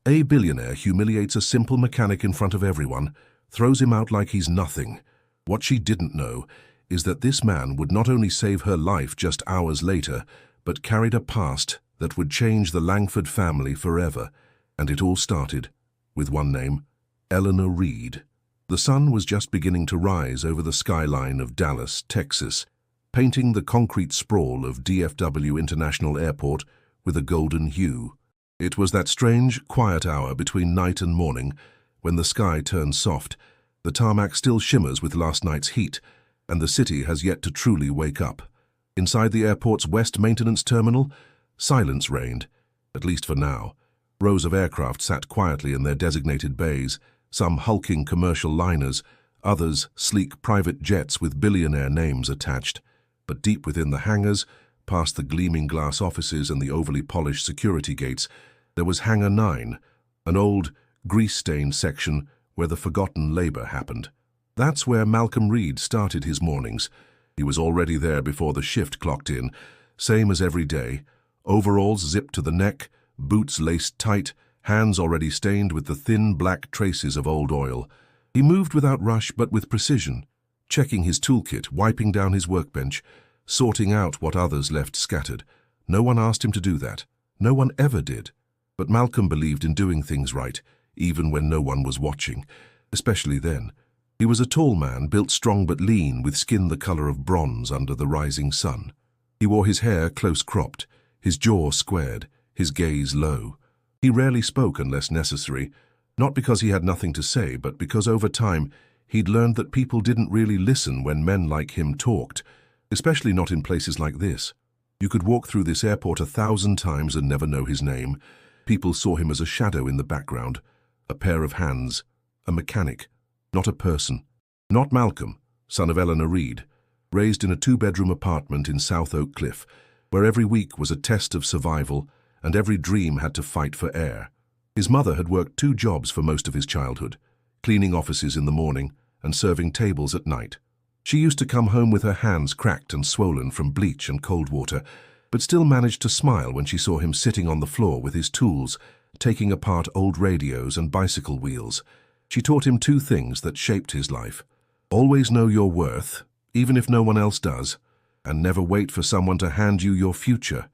A billionaire humiliates a simple mechanic in front of everyone, throws him out like he's nothing. What she didn't know is that this man would not only save her life just hours later, but carried a past that would change the Langford family forever. And it all started with one name, Eleanor Reed. The sun was just beginning to rise over the skyline of Dallas, Texas, painting the concrete sprawl of DFW International Airport with a golden hue. It was that strange, quiet hour between night and morning when the sky turns soft, the tarmac still shimmers with last night's heat, and the city has yet to truly wake up. Inside the airport's West Maintenance Terminal, silence reigned, at least for now. Rows of aircraft sat quietly in their designated bays, some hulking commercial liners, others sleek private jets with billionaire names attached. But deep within the hangars, past the gleaming glass offices and the overly polished security gates, there was Hangar 9, an old, grease-stained section where the forgotten labor happened. That's where Malcolm Reed started his mornings. He was already there before the shift clocked in, same as every day, overalls zipped to the neck, boots laced tight, hands already stained with the thin black traces of old oil. He moved without rush but with precision, checking his toolkit, wiping down his workbench, sorting out what others left scattered. No one asked him to do that. No one ever did. But Malcolm believed in doing things right, even when no one was watching, especially then. He was a tall man, built strong but lean, with skin the color of bronze under the rising sun. He wore his hair close-cropped, his jaw squared, his gaze low. He rarely spoke unless necessary, not because he had nothing to say, but because over time he'd learned that people didn't really listen when men like him talked, especially not in places like this. You could walk through this airport 1,000 times and never know his name. People saw him as a shadow in the background, a pair of hands, a mechanic, not a person. Not Malcolm, son of Eleanor Reed, raised in a 2-bedroom apartment in South Oak Cliff, where every week was a test of survival and every dream had to fight for air. His mother had worked 2 jobs for most of his childhood, cleaning offices in the morning and serving tables at night. She used to come home with her hands cracked and swollen from bleach and cold water, but still managed to smile when she saw him sitting on the floor with his tools, taking apart old radios and bicycle wheels. She taught him 2 things that shaped his life. Always know your worth, even if no one else does, and never wait for someone to hand you your future.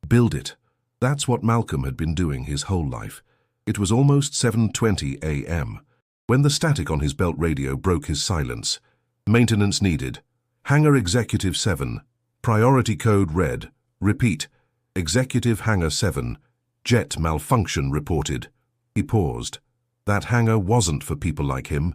Build it. That's what Malcolm had been doing his whole life. It was almost 7:20 a.m. when the static on his belt radio broke his silence. Maintenance needed. Hangar Executive 7. Priority code red. Repeat. Executive Hangar 7. Jet malfunction reported. He paused. That hangar wasn't for people like him.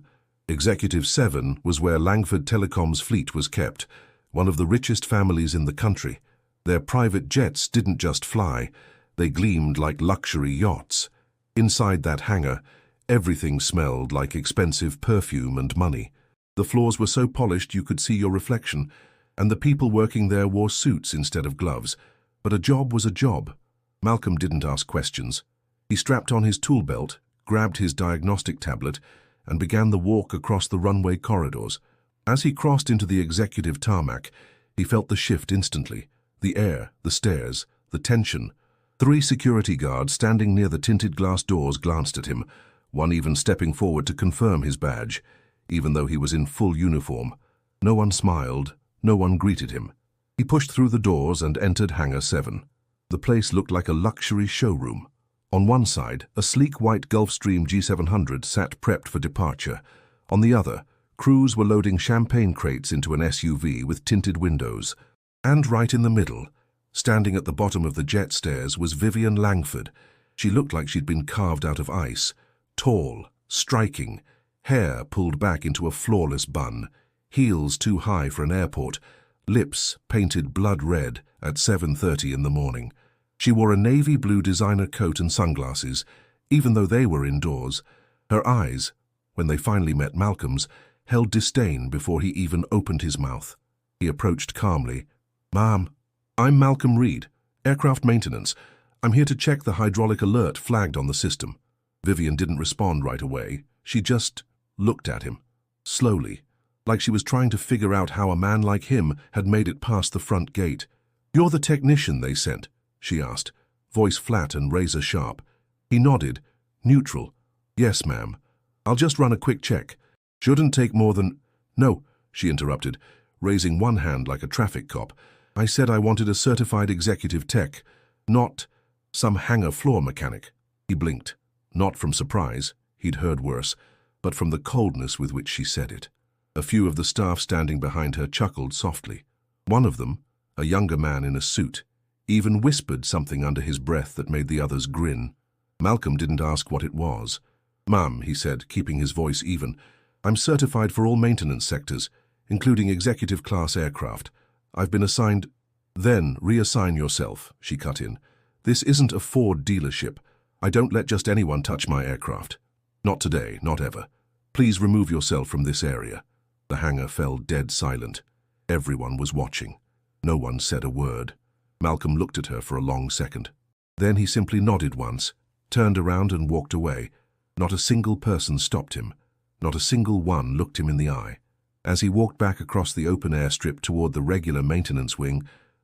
Executive 7 was where Langford Telecom's fleet was kept, one of the richest families in the country. Their private jets didn't just fly, they gleamed like luxury yachts. Inside that hangar, everything smelled like expensive perfume and money. The floors were so polished you could see your reflection, and the people working there wore suits instead of gloves. But a job was a job. Malcolm didn't ask questions. He strapped on his tool belt, grabbed his diagnostic tablet, and began the walk across the runway corridors. As he crossed into the executive tarmac, he felt the shift instantly. The air, the stairs, the tension. 3 security guards standing near the tinted glass doors glanced at him, one even stepping forward to confirm his badge, even though he was in full uniform. No one smiled, no one greeted him. He pushed through the doors and entered Hangar 7. The place looked like a luxury showroom. On one side, a sleek white Gulfstream G700 sat prepped for departure. On the other, crews were loading champagne crates into an SUV with tinted windows. And right in the middle, standing at the bottom of the jet stairs, was Vivian Langford. She looked like she'd been carved out of ice. Tall, striking, hair pulled back into a flawless bun, heels too high for an airport, lips painted blood red at 7:30 in the morning. She wore a navy blue designer coat and sunglasses, even though they were indoors. Her eyes, when they finally met Malcolm's, held disdain before he even opened his mouth. He approached calmly. "Ma'am, I'm Malcolm Reed, aircraft maintenance. I'm here to check the hydraulic alert flagged on the system." Vivian didn't respond right away. She just looked at him, slowly, like she was trying to figure out how a man like him had made it past the front gate. "You're the technician they sent?" she asked, voice flat and razor-sharp. He nodded, Neutral. Yes, ma'am. I'll just run a quick check. Shouldn't take more than— No, she interrupted, raising one hand like a traffic cop. I said I wanted a certified executive tech, not some hangar floor mechanic. He blinked, not from surprise, he'd heard worse, but from the coldness with which she said it. A few of the staff standing behind her chuckled softly. One of them, a younger man in a suit, even whispered something under his breath that made the others grin. Malcolm didn't ask what it was. Ma'am, he said, keeping his voice even, I'm certified for all maintenance sectors, including executive-class aircraft. I've been assigned— Then reassign yourself, she cut in. This isn't a Ford dealership. I don't let just anyone touch my aircraft. Not today, not ever. Please remove yourself from this area. The hangar fell dead silent. Everyone was watching. No one said a word. Malcolm looked at her for a long second. Then he simply nodded once, turned around and walked away. Not a single person stopped him. Not a single one looked him in the eye. As he walked back across the open airstrip toward the regular maintenance wing,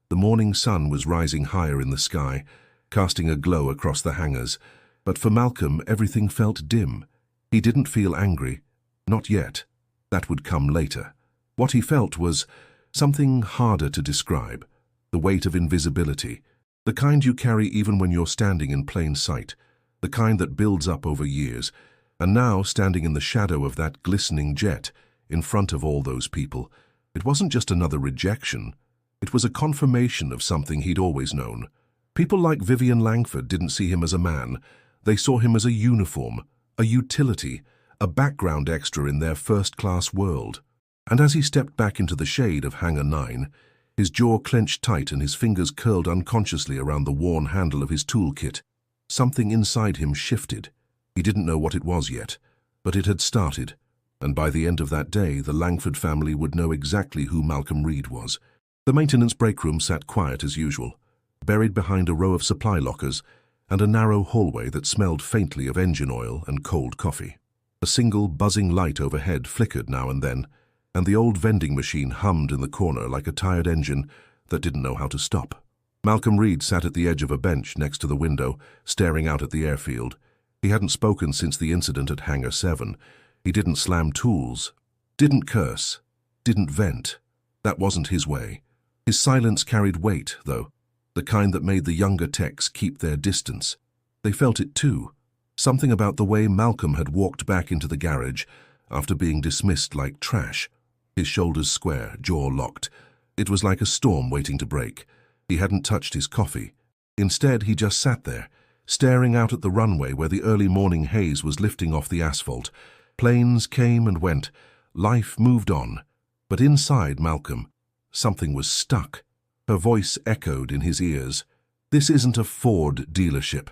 the morning sun was rising higher in the sky, casting a glow across the hangars. But for Malcolm, everything felt dim. He didn't feel angry. Not yet. That would come later. What he felt was something harder to describe. The weight of invisibility. The kind you carry even when you're standing in plain sight. The kind that builds up over years. And now, standing in the shadow of that glistening jet, in front of all those people, it wasn't just another rejection. It was a confirmation of something he'd always known. People like Vivian Langford didn't see him as a man. They saw him as a uniform, a utility, a background extra in their first-class world. And as he stepped back into the shade of Hangar 9, his jaw clenched tight and his fingers curled unconsciously around the worn handle of his toolkit, something inside him shifted. He didn't know what it was yet, but it had started, and by the end of that day, the Langford family would know exactly who Malcolm Reed was. The maintenance break room sat quiet as usual, buried behind a row of supply lockers and a narrow hallway that smelled faintly of engine oil and cold coffee. A single buzzing light overhead flickered now and then, and the old vending machine hummed in the corner like a tired engine that didn't know how to stop. Malcolm Reed sat at the edge of a bench next to the window, staring out at the airfield. He hadn't spoken since the incident at Hangar 7. He didn't slam tools, didn't curse, didn't vent. That wasn't his way. His silence carried weight, though, the kind that made the younger techs keep their distance. They felt it too. Something about the way Malcolm had walked back into the garage after being dismissed like trash. His shoulders square, jaw locked. It was like a storm waiting to break. He hadn't touched his coffee. Instead, he just sat there, staring out at the runway where the early morning haze was lifting off the asphalt. Planes came and went. Life moved on. But inside Malcolm, something was stuck. Her voice echoed in his ears. This isn't a Ford dealership.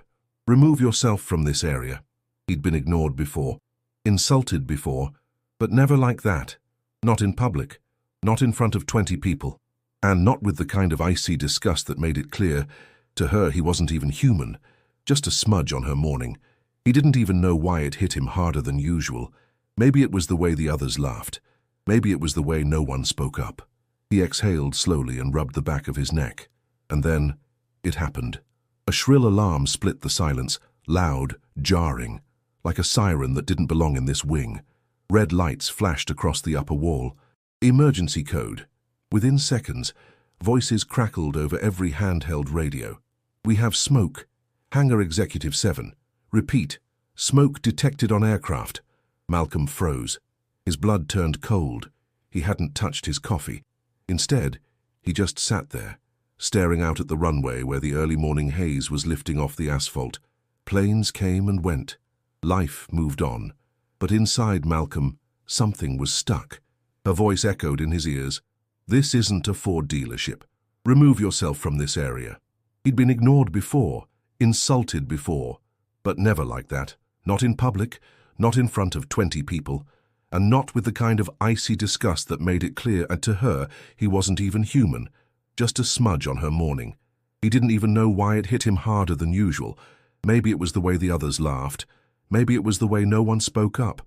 Remove yourself from this area. He'd been ignored before, insulted before, but never like that. Not in public, not in front of 20 people, and not with the kind of icy disgust that made it clear to her he wasn't even human. Just a smudge on her morning. He didn't even know why it hit him harder than usual. Maybe it was the way the others laughed. Maybe it was the way no one spoke up. He exhaled slowly and rubbed the back of his neck. And then, it happened. A shrill alarm split the silence, loud, jarring, like a siren that didn't belong in this wing. Red lights flashed across the upper wall. Emergency code. Within seconds, voices crackled over every handheld radio. We have smoke. Hangar Executive 7. Repeat. Smoke detected on aircraft. Malcolm froze. His blood turned cold. He hadn't touched his coffee. Instead, he just sat there, staring out at the runway where the early morning haze was lifting off the asphalt. Planes came and went. Life moved on. But inside Malcolm, something was stuck. Her voice echoed in his ears. This isn't a Ford dealership. Remove yourself from this area. He'd been ignored before, insulted before, but never like that. Not in public, not in front of 20 people, and not with the kind of icy disgust that made it clear to her he wasn't even human. Just a smudge on her morning. He didn't even know why it hit him harder than usual. Maybe it was the way the others laughed. Maybe it was the way no one spoke up.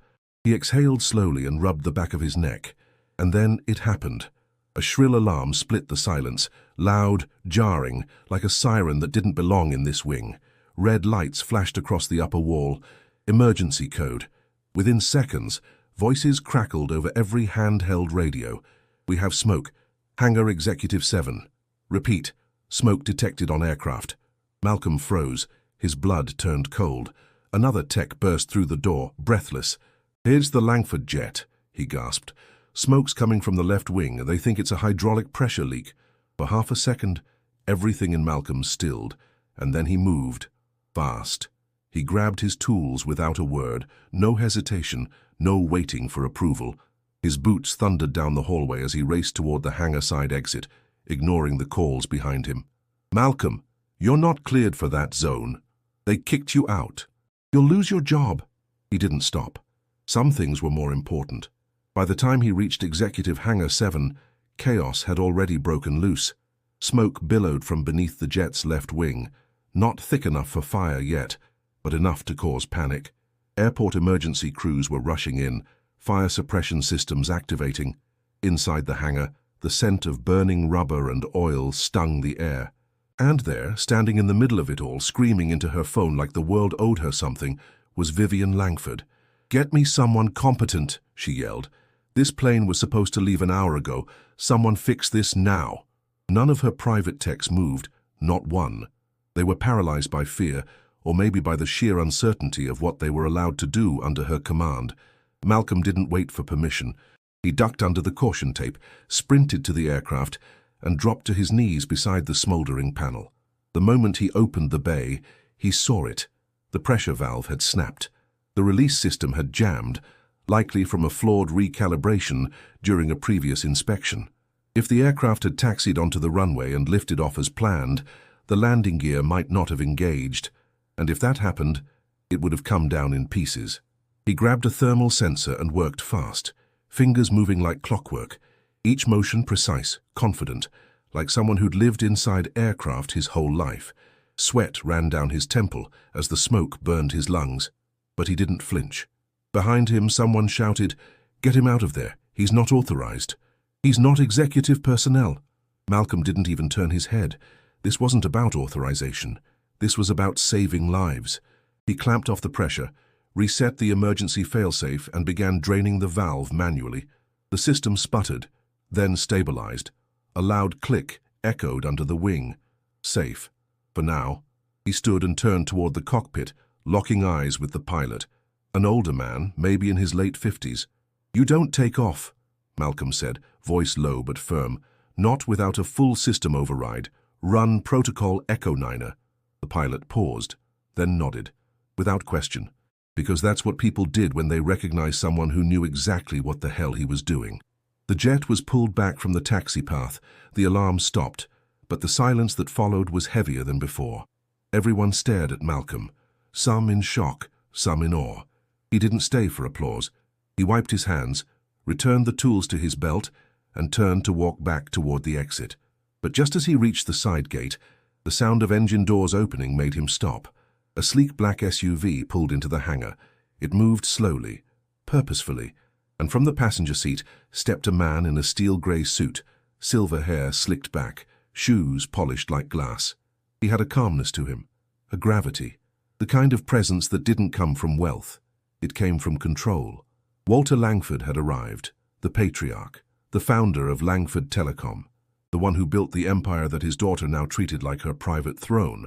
He exhaled slowly and rubbed the back of his neck. And then it happened. A shrill alarm split the silence, loud, jarring, like a siren that didn't belong in this wing. Red lights flashed across the upper wall. Emergency code. Within seconds, voices crackled over every handheld radio. We have smoke. Hangar Executive 7. Repeat. Smoke detected on aircraft. Malcolm froze. His blood turned cold. Another tech burst through the door, breathless. "Here's the Langford jet," he gasped. "Smoke's coming from the left wing, and they think it's a hydraulic pressure leak." For half a second, everything in Malcolm stilled, and then he moved. Fast. He grabbed his tools without a word, no hesitation, no waiting for approval. His boots thundered down the hallway as he raced toward the hangar side exit, ignoring the calls behind him. "Malcolm, you're not cleared for that zone. They kicked you out. You'll lose your job." He didn't stop. Some things were more important. By the time he reached Executive Hangar 7, chaos had already broken loose. Smoke billowed from beneath the jet's left wing, not thick enough for fire yet, but enough to cause panic. Airport emergency crews were rushing in, fire suppression systems activating. Inside the hangar, the scent of burning rubber and oil stung the air. And there, standing in the middle of it all, screaming into her phone like the world owed her something, was Vivian Langford. "Get me someone competent," she yelled. "This plane was supposed to leave an hour ago. Someone fix this now." None of her private techs moved, not one. They were paralyzed by fear, or maybe by the sheer uncertainty of what they were allowed to do under her command. Malcolm didn't wait for permission. He ducked under the caution tape, sprinted to the aircraft, and dropped to his knees beside the smoldering panel. The moment he opened the bay, he saw it. The pressure valve had snapped. The release system had jammed, likely from a flawed recalibration during a previous inspection. If the aircraft had taxied onto the runway and lifted off as planned, the landing gear might not have engaged, and if that happened, it would have come down in pieces. He grabbed a thermal sensor and worked fast, fingers moving like clockwork, each motion precise, confident, like someone who'd lived inside aircraft his whole life. Sweat ran down his temple as the smoke burned his lungs, but he didn't flinch. Behind him, someone shouted, "Get him out of there. He's not authorized. He's not executive personnel." Malcolm didn't even turn his head. This wasn't about authorization. This was about saving lives. He clamped off the pressure, reset the emergency failsafe, and began draining the valve manually. The system sputtered, then stabilized. A loud click echoed under the wing. Safe. For now. He stood and turned toward the cockpit, locking eyes with the pilot. An older man, maybe in his late 50s. "You don't take off," Malcolm said, voice low but firm. "Not without a full system override. Run Protocol Echo 9er. The pilot paused, then nodded, without question, because that's what people did when they recognized someone who knew exactly what the hell he was doing. The jet was pulled back from the taxi path. The alarm stopped, but the silence that followed was heavier than before. Everyone stared at Malcolm, some in shock, some in awe. He didn't stay for applause. He wiped his hands, returned the tools to his belt, and turned to walk back toward the exit. But just as he reached the side gate, the sound of engine doors opening made him stop. A sleek black SUV pulled into the hangar. It moved slowly, purposefully, and from the passenger seat stepped a man in a steel-gray suit, silver hair slicked back, shoes polished like glass. He had a calmness to him, a gravity, the kind of presence that didn't come from wealth. It came from control. Walter Langford had arrived, the patriarch, the founder of Langford Telecom, the one who built the empire that his daughter now treated like her private throne.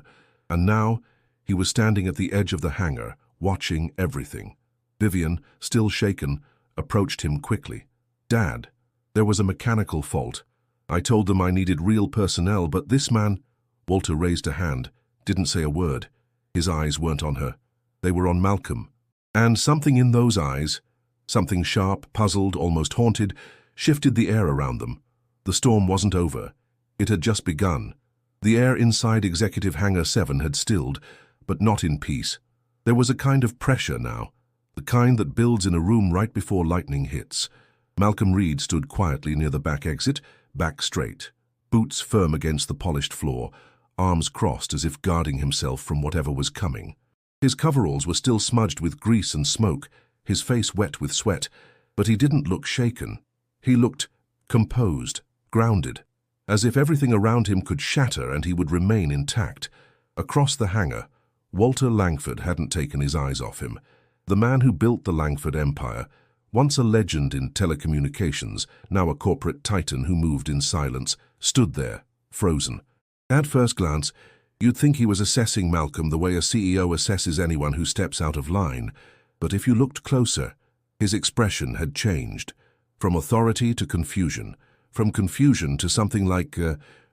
And now he was standing at the edge of the hangar, watching everything. Vivian, still shaken, approached him quickly. "Dad, there was a mechanical fault. I told them I needed real personnel, but this man—" Walter raised a hand, didn't say a word. His eyes weren't on her. They were on Malcolm. And something in those eyes, something sharp, puzzled, almost haunted, shifted the air around them. The storm wasn't over. It had just begun. The air inside Executive Hangar 7 had stilled, but not in peace. There was a kind of pressure now, the kind that builds in a room right before lightning hits. Malcolm Reed stood quietly near the back exit, back straight, boots firm against the polished floor, arms crossed as if guarding himself from whatever was coming. His coveralls were still smudged with grease and smoke, his face wet with sweat, but he didn't look shaken. He looked composed, grounded, as if everything around him could shatter and he would remain intact. Across the hangar, Walter Langford hadn't taken his eyes off him. The man who built the Langford empire, once a legend in telecommunications, now a corporate titan who moved in silence, stood there, frozen. At first glance, you'd think he was assessing Malcolm the way a CEO assesses anyone who steps out of line, but if you looked closer, his expression had changed, from authority to confusion, from confusion to something like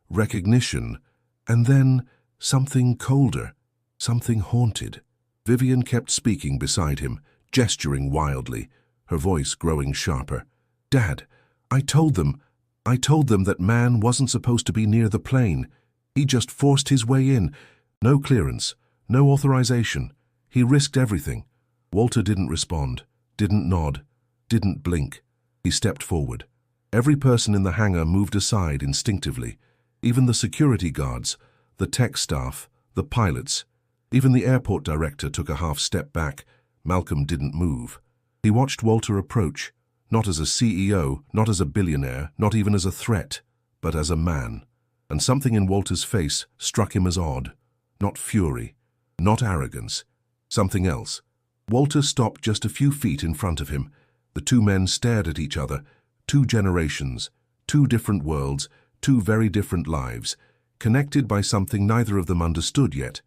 recognition, and then something colder, something haunted. Vivian kept speaking beside him, gesturing wildly, her voice growing sharper. "Dad, I told them that man wasn't supposed to be near the plane. He just forced his way in. No clearance, no authorization. He risked everything." Walter didn't respond, didn't nod, didn't blink. He stepped forward. Every person in the hangar moved aside instinctively. Even the security guards, the tech staff, the pilots. Even the airport director took a half step back. Malcolm didn't move. He watched Walter approach, not as a CEO, not as a billionaire, not even as a threat, but as a man. And something in Walter's face struck him as odd. Not fury, not arrogance, something else. Walter stopped just a few feet in front of him. The two men stared at each other. Two generations, two different worlds, two very different lives, connected by something neither of them understood yet.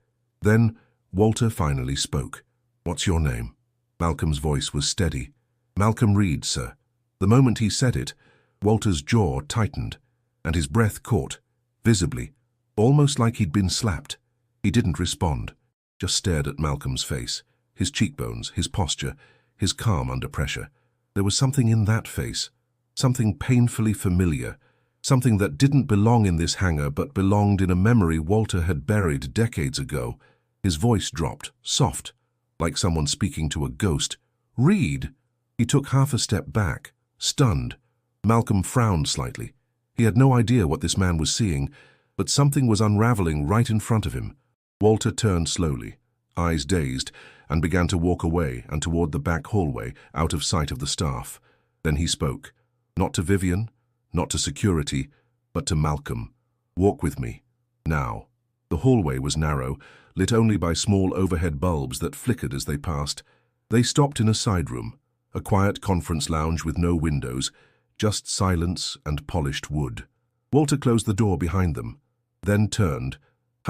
Then Walter finally spoke. "What's your name?" Malcolm's voice was steady. "Malcolm Reed, sir." The moment he said it, Walter's jaw tightened, and his breath caught, visibly, almost like he'd been slapped. He didn't respond, just stared at Malcolm's face, his cheekbones, his posture, his calm under pressure. There was something in that face, something painfully familiar, something that didn't belong in this hangar but belonged in a memory Walter had buried decades ago. His voice dropped, soft, like someone speaking to a ghost. "Reed!" He took half a step back, stunned. Malcolm frowned slightly. He had no idea what this man was seeing, but something was unraveling right in front of him. Walter turned slowly, eyes dazed, and began to walk away and toward the back hallway, out of sight of the staff. Then he spoke, not to Vivian, not to security, but to Malcolm. "Walk with me, now." The hallway was narrow, lit only by small overhead bulbs that flickered as they passed. They stopped in a side room, a quiet conference lounge with no windows, just silence and polished wood. Walter closed the door behind them, then turned.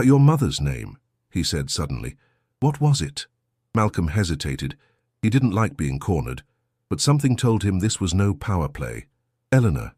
"Your mother's name," he said suddenly. "What was it?" Malcolm hesitated. He didn't like being cornered, but something told him this was no power play. Eleanor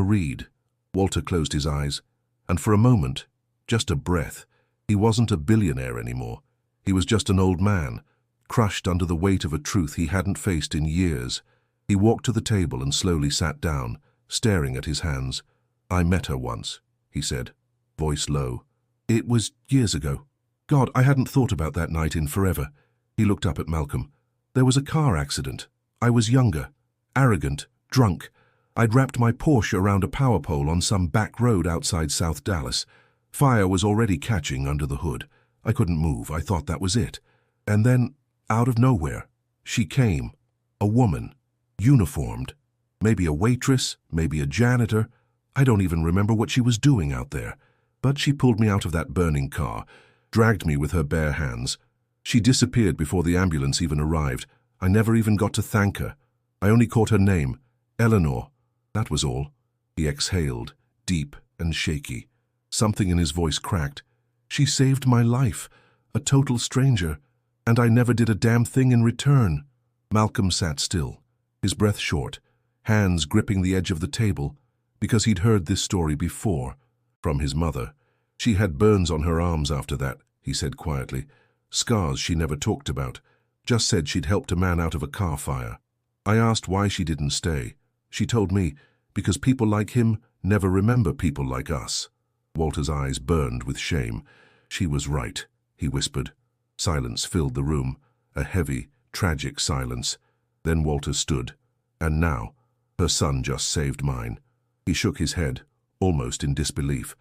Reed." Walter closed his eyes, and for a moment, just a breath, he wasn't a billionaire anymore. He was just an old man, crushed under the weight of a truth he hadn't faced in years. He walked to the table and slowly sat down, staring at his hands. "I met her once," he said, voice low. "It was years ago. God, I hadn't thought about that night in forever." He looked up at Malcolm. "There was a car accident. I was younger, arrogant, drunk. I'd wrapped my Porsche around a power pole on some back road outside South Dallas. Fire was already catching under the hood. I couldn't move. I thought that was it. And then, out of nowhere, she came. A woman, uniformed. Maybe a waitress, maybe a janitor. I don't even remember what she was doing out there. But she pulled me out of that burning car, dragged me with her bare hands. She disappeared before the ambulance even arrived. I never even got to thank her. I only caught her name, Eleanor. That was all." He exhaled, deep and shaky. Something in his voice cracked. "She saved my life, a total stranger, and I never did a damn thing in return." Malcolm sat still, his breath short, hands gripping the edge of the table, because he'd heard this story before, from his mother. "She had burns on her arms after that," he said quietly. "Scars she never talked about, just said she'd helped a man out of a car fire. I asked why she didn't stay. She told me, because people like him never remember people like us." Walter's eyes burned with shame. "She was right," he whispered. Silence filled the room, a heavy, tragic silence. Then Walter stood. "And now, her son just saved mine." He shook his head, almost in disbelief.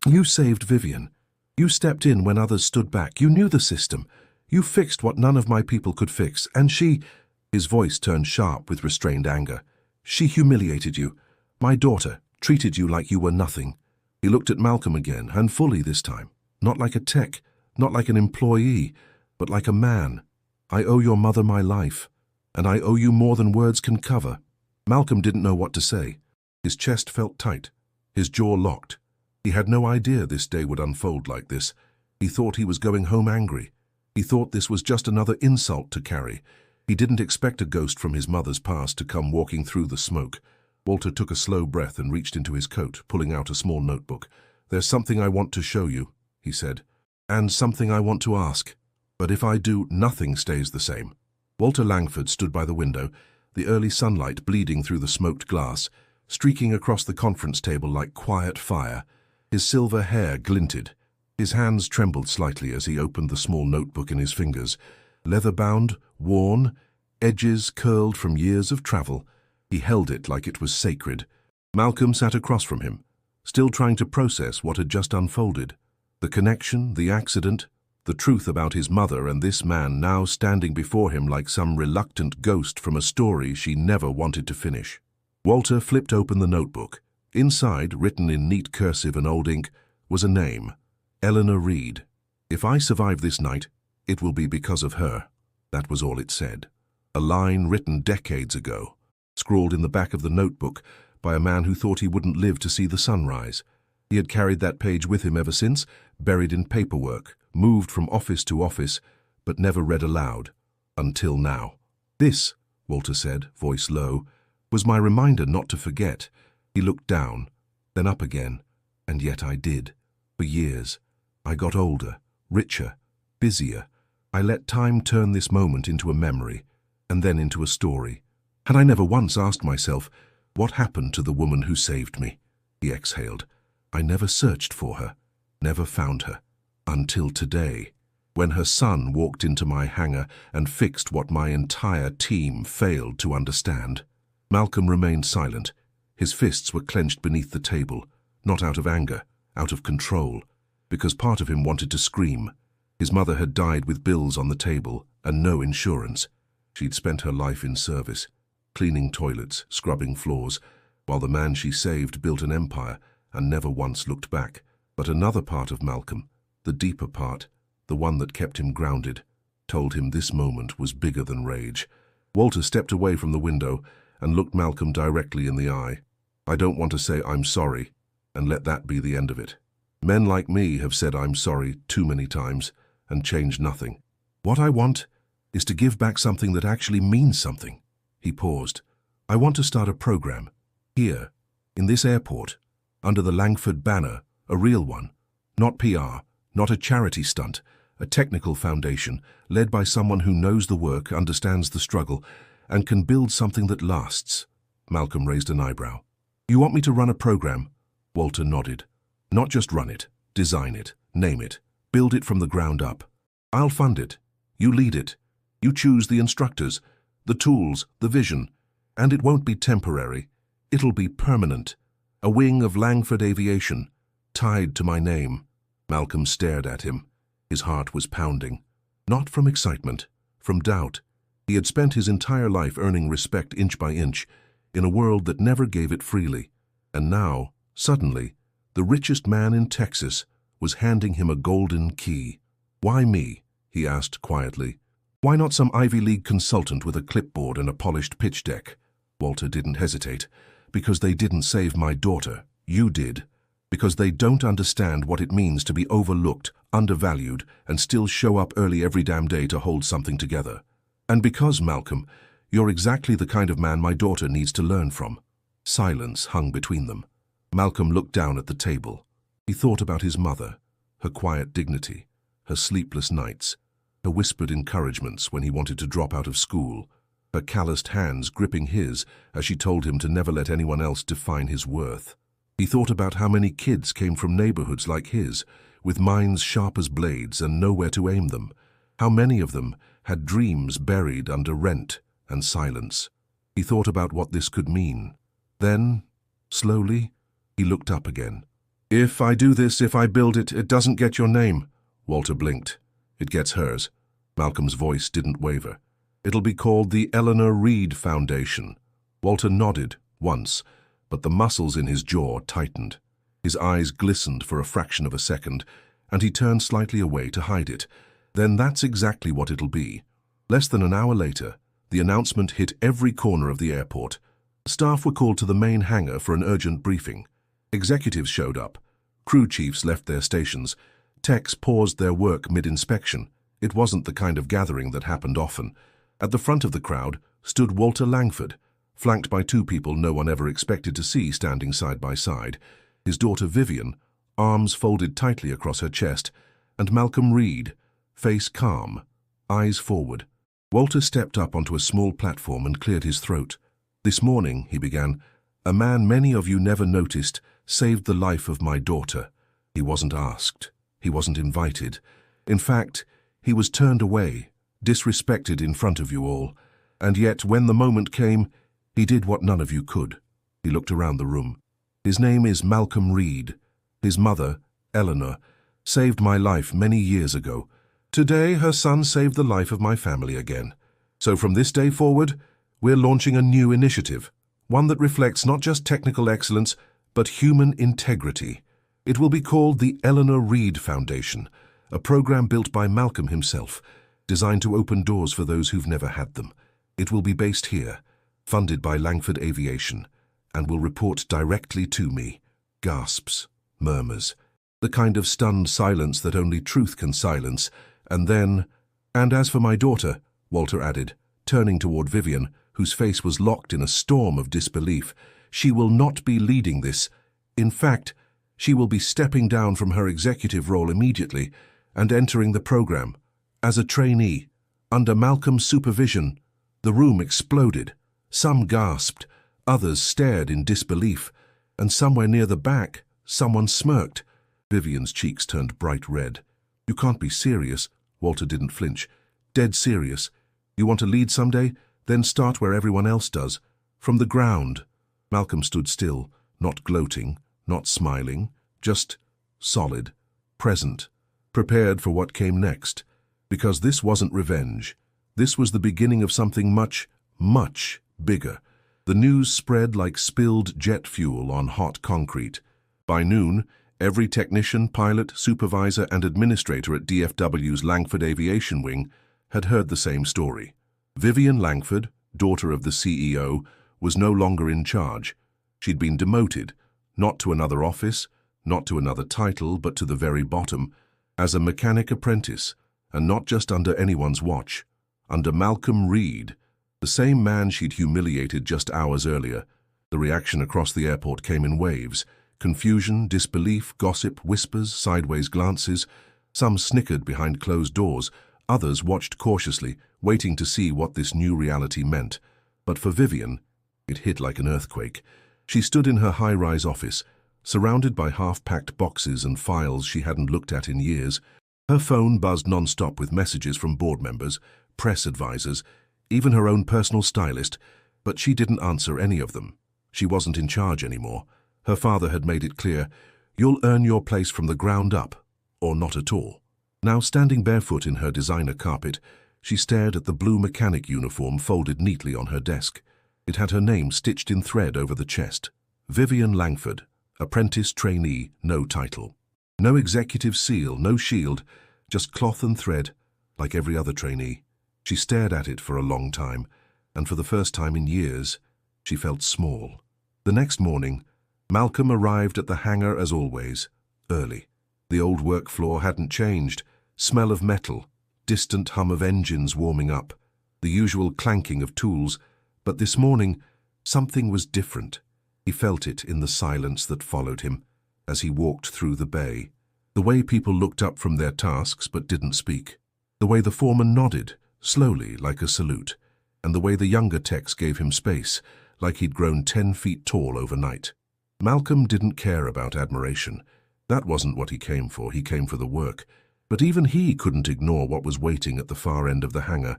"You saved Vivian. You stepped in when others stood back. You knew the system. You fixed what none of my people could fix, and she—" His voice turned sharp with restrained anger. "She humiliated you. My daughter treated you like you were nothing." He looked at Malcolm again, and fully this time. Not like a tech, not like an employee, but like a man. I owe your mother my life, and I owe you more than words can cover." Malcolm didn't know what to say. His chest felt tight, his jaw locked. He had no idea this day would unfold like this. He thought he was going home angry. He thought this was just another insult to carry. He didn't expect a ghost from his mother's past to come walking through the smoke. Walter took a slow breath and reached into his coat, pulling out a small notebook. "There's something I want to show you," he said, "and something I want to ask. But if I do, nothing stays the same." Walter Langford stood by the window, the early sunlight bleeding through the smoked glass, streaking across the conference table like quiet fire. His silver hair glinted. His hands trembled slightly as he opened the small notebook in his fingers. Leather-bound, worn, edges curled from years of travel. He held it like it was sacred. Malcolm sat across from him, still trying to process what had just unfolded. The connection, the accident, the truth about his mother and this man now standing before him like some reluctant ghost from a story she never wanted to finish. Walter flipped open the notebook. Inside, written in neat cursive and old ink, was a name, Eleanor Reed. "If I survive this night, it will be because of her." That was all it said. A line written decades ago, scrawled in the back of the notebook by a man who thought he wouldn't live to see the sunrise. He had carried that page with him ever since, buried in paperwork, moved from office to office, but never read aloud. Until now. "This," Walter said, voice low, "was my reminder not to forget." He looked down, then up again, and yet I did. For years. I got older, richer, busier. I let time turn this moment into a memory, and then into a story. And I never once asked myself, what happened to the woman who saved me? He exhaled. I never searched for her, never found her, until today, when her son walked into my hangar and fixed what my entire team failed to understand. Malcolm remained silent. His fists were clenched beneath the table, not out of anger, out of control, because part of him wanted to scream. His mother had died with bills on the table and no insurance. She'd spent her life in service, cleaning toilets, scrubbing floors, while the man she saved built an empire and never once looked back. But another part of Malcolm, the deeper part, the one that kept him grounded, told him this moment was bigger than rage. Walter stepped away from the window and looked Malcolm directly in the eye. "I don't want to say I'm sorry, and let that be the end of it. Men like me have said I'm sorry too many times and changed nothing. What I want is to give back something that actually means something." He paused. "I want to start a program, here, in this airport, under the Langford banner, a real one. Not PR, not a charity stunt, a technical foundation led by someone who knows the work, understands the struggle, and can build something that lasts." Malcolm raised an eyebrow. "You want me to run a program?" Walter nodded. "Not just run it, design it, name it, build it from the ground up. I'll fund it. You lead it. You choose the instructors, the tools, the vision. And it won't be temporary. It'll be permanent. A wing of Langford Aviation, tied to my name." Malcolm stared at him. His heart was pounding. Not from excitement, from doubt. He had spent his entire life earning respect inch by inch, in a world that never gave it freely. And now, suddenly, the richest man in Texas was handing him a golden key. "Why me?" he asked quietly. "Why not some Ivy League consultant with a clipboard and a polished pitch deck?" Walter didn't hesitate. "Because they didn't save my daughter. You did. Because they don't understand what it means to be overlooked, undervalued, and still show up early every damn day to hold something together. And because, Malcolm, you're exactly the kind of man my daughter needs to learn from." Silence hung between them. Malcolm looked down at the table. He thought about his mother, her quiet dignity, her sleepless nights, her whispered encouragements when he wanted to drop out of school, her calloused hands gripping his as she told him to never let anyone else define his worth. He thought about how many kids came from neighborhoods like his, with minds sharp as blades and nowhere to aim them. How many of them had dreams buried under rent and silence. He thought about what this could mean. Then, slowly, he looked up again. "If I do this, if I build it, it doesn't get your name." Walter blinked. "It gets hers." Malcolm's voice didn't waver. "It'll be called the Eleanor Reed Foundation." Walter nodded once, but the muscles in his jaw tightened. His eyes glistened for a fraction of a second, and he turned slightly away to hide it. "Then that's exactly what it'll be. Less than an hour later, the announcement hit every corner of the airport. Staff were called to the main hangar for an urgent briefing. Executives showed up. Crew chiefs left their stations. Techs paused their work mid-inspection. It wasn't the kind of gathering that happened often. At the front of the crowd stood Walter Langford, flanked by two people no one ever expected to see standing side by side. His daughter Vivian, arms folded tightly across her chest, and Malcolm Reed, face calm, eyes forward. Walter stepped up onto a small platform and cleared his throat. "This morning," he began, "a man many of you never noticed saved the life of my daughter. He wasn't asked. He wasn't invited. In fact, he was turned away, disrespected in front of you all. And yet, when the moment came, he did what none of you could." He looked around the room. "His name is Malcolm Reed. His mother, Eleanor, saved my life many years ago. Today, her son saved the life of my family again. So from this day forward, we're launching a new initiative, one that reflects not just technical excellence, but human integrity. It will be called the Eleanor Reed Foundation, a program built by Malcolm himself, designed to open doors for those who've never had them. It will be based here, funded by Langford Aviation, and will report directly to me." Gasps, murmurs, the kind of stunned silence that only truth can silence. And then, "And as for my daughter," Walter added, turning toward Vivian, whose face was locked in a storm of disbelief, "she will not be leading this. In fact, she will be stepping down from her executive role immediately and entering the program as a trainee, under Malcolm's supervision." The room exploded. Some gasped, others stared in disbelief, and somewhere near the back, someone smirked. Vivian's cheeks turned bright red. "You can't be serious." Walter didn't flinch. "Dead serious. You want to lead someday? Then start where everyone else does, from the ground." Malcolm stood still, not gloating, not smiling, just solid, present, prepared for what came next. Because this wasn't revenge. This was the beginning of something much, much bigger. The news spread like spilled jet fuel on hot concrete. By noon, every technician, pilot, supervisor, and administrator at DFW's Langford Aviation Wing had heard the same story. Vivian Langford, daughter of the CEO, was no longer in charge. She'd been demoted, not to another office, not to another title, but to the very bottom, as a mechanic apprentice, and not just under anyone's watch. Under Malcolm Reed, the same man she'd humiliated just hours earlier. The reaction across the airport came in waves. Confusion, disbelief, gossip, whispers, sideways glances. Some snickered behind closed doors. Others watched cautiously, waiting to see what this new reality meant. But for Vivian, it hit like an earthquake. She stood in her high-rise office, surrounded by half-packed boxes and files she hadn't looked at in years. Her phone buzzed non-stop with messages from board members, press advisors, even her own personal stylist, but she didn't answer any of them. She wasn't in charge anymore. Her father had made it clear, "You'll earn your place from the ground up, or not at all." Now standing barefoot in her designer carpet, she stared at the blue mechanic uniform folded neatly on her desk. It had her name stitched in thread over the chest. Vivian Langford, apprentice trainee, no title. No executive seal, no shield, just cloth and thread, like every other trainee. She stared at it for a long time, and for the first time in years, she felt small. The next morning, Malcolm arrived at the hangar as always, early. The old work floor hadn't changed. Smell of metal, distant hum of engines warming up, the usual clanking of tools. But this morning, something was different. He felt it in the silence that followed him as he walked through the bay. The way people looked up from their tasks but didn't speak. The way the foreman nodded, slowly like a salute. And the way the younger techs gave him space, like he'd grown 10 feet tall overnight. Malcolm didn't care about admiration. That wasn't what he came for. He came for the work. But even he couldn't ignore what was waiting at the far end of the hangar.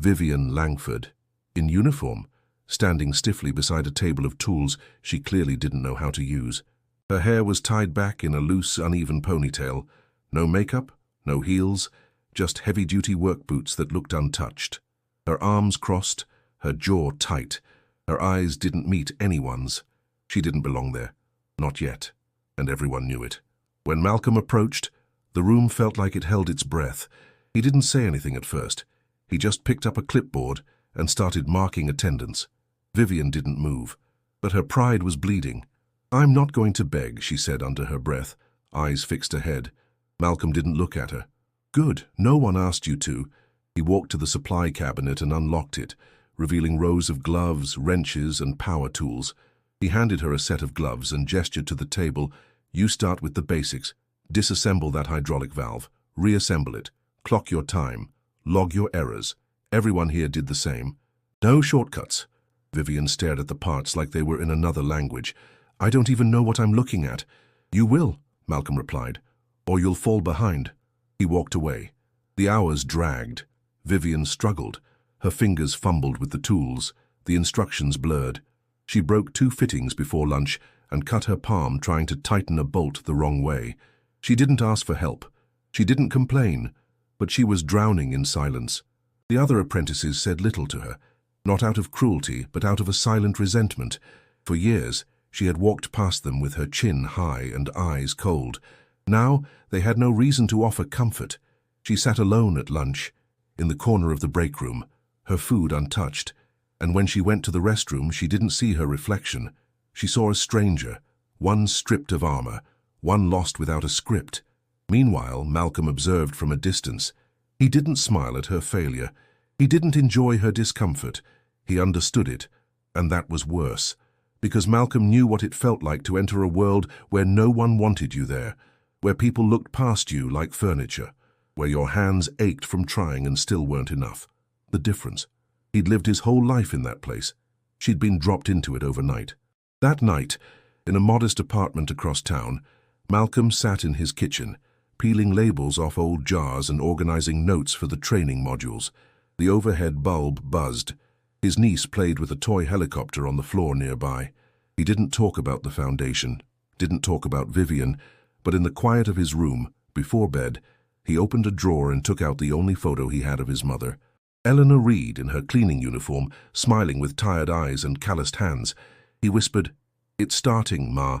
Vivian Langford, in uniform, standing stiffly beside a table of tools she clearly didn't know how to use. Her hair was tied back in a loose, uneven ponytail. No makeup, no heels, just heavy-duty work boots that looked untouched. Her arms crossed, her jaw tight. Her eyes didn't meet anyone's. She didn't belong there. Not yet. And everyone knew it. When Malcolm approached, the room felt like it held its breath. He didn't say anything at first. He just picked up a clipboard and started marking attendance. Vivian didn't move, but her pride was bleeding. "I'm not going to beg," she said under her breath, eyes fixed ahead. Malcolm didn't look at her. "Good, no one asked you to." He walked to the supply cabinet and unlocked it, revealing rows of gloves, wrenches, and power tools. He handed her a set of gloves and gestured to the table. "You start with the basics. Disassemble that hydraulic valve. Reassemble it. Clock your time. Log your errors." Everyone here did the same. "No shortcuts." Vivian stared at the parts like they were in another language. "I don't even know what I'm looking at." "You will," Malcolm replied, "or you'll fall behind." He walked away. The hours dragged. Vivian struggled. Her fingers fumbled with the tools. The instructions blurred. She broke 2 fittings before lunch and cut her palm trying to tighten a bolt the wrong way. She didn't ask for help. She didn't complain, but she was drowning in silence. The other apprentices said little to her, not out of cruelty, but out of a silent resentment. For years, she had walked past them with her chin high and eyes cold. Now, they had no reason to offer comfort. She sat alone at lunch, in the corner of the break room, her food untouched, and when she went to the restroom, she didn't see her reflection. She saw a stranger, one stripped of armor, one lost without a script. Meanwhile, Malcolm observed from a distance. He didn't smile at her failure. He didn't enjoy her discomfort. He understood it, and that was worse, because Malcolm knew what it felt like to enter a world where no one wanted you there, where people looked past you like furniture, where your hands ached from trying and still weren't enough. The difference. He'd lived his whole life in that place. She'd been dropped into it overnight. That night, in a modest apartment across town, Malcolm sat in his kitchen, peeling labels off old jars and organizing notes for the training modules. The overhead bulb buzzed. His niece played with a toy helicopter on the floor nearby. He didn't talk about the foundation, didn't talk about Vivian, but in the quiet of his room, before bed, he opened a drawer and took out the only photo he had of his mother. Eleanor Reed in her cleaning uniform, smiling with tired eyes and calloused hands. He whispered, "It's starting, Ma.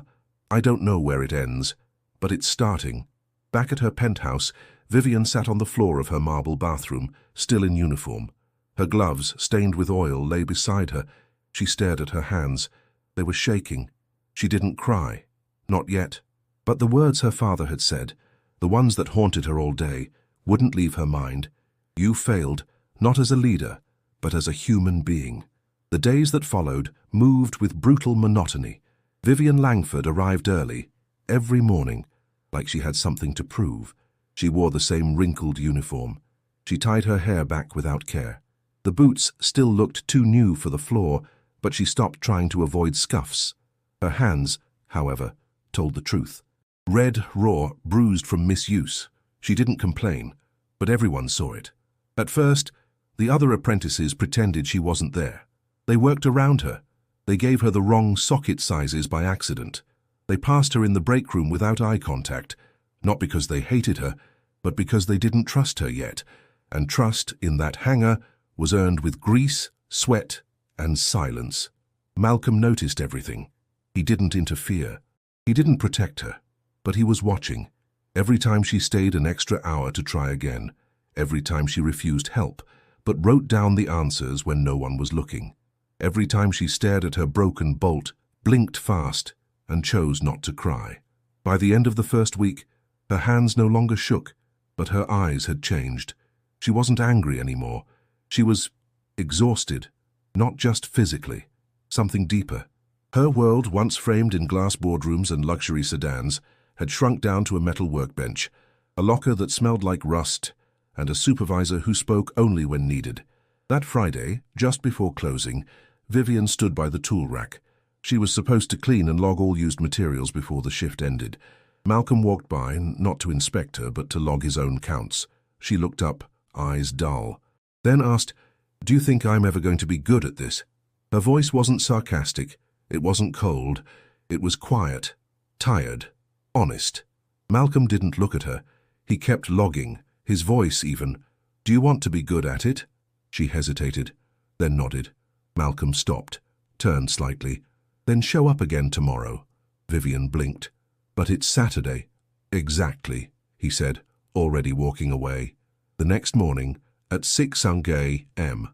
I don't know where it ends, but it's starting." Back at her penthouse, Vivian sat on the floor of her marble bathroom, still in uniform. Her gloves, stained with oil, lay beside her. She stared at her hands. They were shaking. She didn't cry. Not yet. But the words her father had said, the ones that haunted her all day, wouldn't leave her mind. "You failed, not as a leader, but as a human being." The days that followed moved with brutal monotony. Vivian Langford arrived early, every morning, like she had something to prove. She wore the same wrinkled uniform. She tied her hair back without care. The boots still looked too new for the floor, but she stopped trying to avoid scuffs. Her hands, however, told the truth. Red, raw, bruised from misuse. She didn't complain, but everyone saw it. At first, the other apprentices pretended she wasn't there. They worked around her. They gave her the wrong socket sizes by accident. They passed her in the break room without eye contact, not because they hated her, but because they didn't trust her yet, and trust in that hangar was earned with grease, sweat, and silence. Malcolm noticed everything. He didn't interfere. He didn't protect her, but he was watching. Every time she stayed an extra hour to try again, every time she refused help, but wrote down the answers when no one was looking. Every time she stared at her broken bolt, blinked fast, and chose not to cry. By the end of the first week, her hands no longer shook, but her eyes had changed. She wasn't angry anymore. She was exhausted, not just physically, something deeper. Her world, once framed in glass boardrooms and luxury sedans, had shrunk down to a metal workbench, a locker that smelled like rust, and a supervisor who spoke only when needed. That Friday, just before closing, Vivian stood by the tool rack. She was supposed to clean and log all used materials before the shift ended. Malcolm walked by, not to inspect her, but to log his own counts. She looked up, eyes dull, then asked, "Do you think I'm ever going to be good at this?" Her voice wasn't sarcastic. It wasn't cold. It was quiet, tired, honest. Malcolm didn't look at her. He kept logging, his voice even. "Do you want to be good at it?" She hesitated, then nodded. Malcolm stopped, turned slightly. "Then show up again tomorrow." Vivian blinked. "But it's Saturday." "Exactly," he said, already walking away. The next morning, At 6 a.m.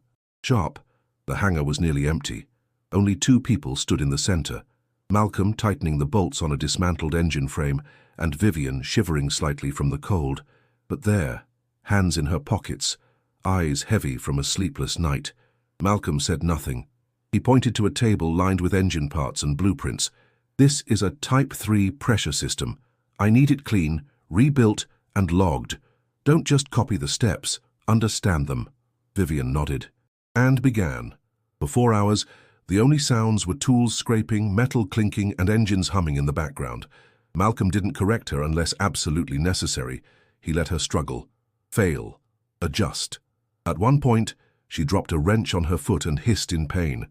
sharp, the hangar was nearly empty. Only 2 people stood in the center, Malcolm tightening the bolts on a dismantled engine frame and Vivian shivering slightly from the cold. But there, hands in her pockets, eyes heavy from a sleepless night, Malcolm said nothing. He pointed to a table lined with engine parts and blueprints. "This is a Type 3 pressure system. I need it clean, rebuilt and logged. Don't just copy the steps, understand them." Vivian nodded and began. For 4 hours, the only sounds were tools scraping, metal clinking and engines humming in the background. Malcolm didn't correct her unless absolutely necessary. He let her struggle, fail, adjust. At one point, she dropped a wrench on her foot and hissed in pain.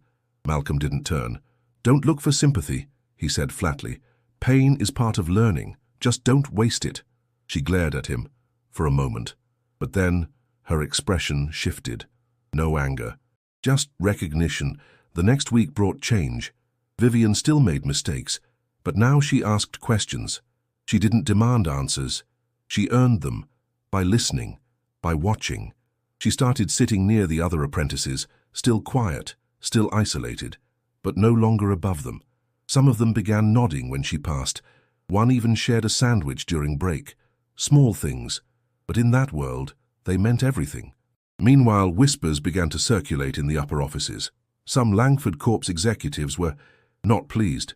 Malcolm didn't turn. "Don't look for sympathy," he said flatly. "Pain is part of learning. Just don't waste it." She glared at him for a moment, but then her expression shifted. No anger, just recognition. The next week brought change. Vivian still made mistakes, but now she asked questions. She didn't demand answers. She earned them by listening, by watching. She started sitting near the other apprentices, still quiet, still isolated, but no longer above them. Some of them began nodding when she passed. One even shared a sandwich during break. Small things, but in that world, they meant everything. Meanwhile, whispers began to circulate in the upper offices. Some Langford Corps executives were not pleased.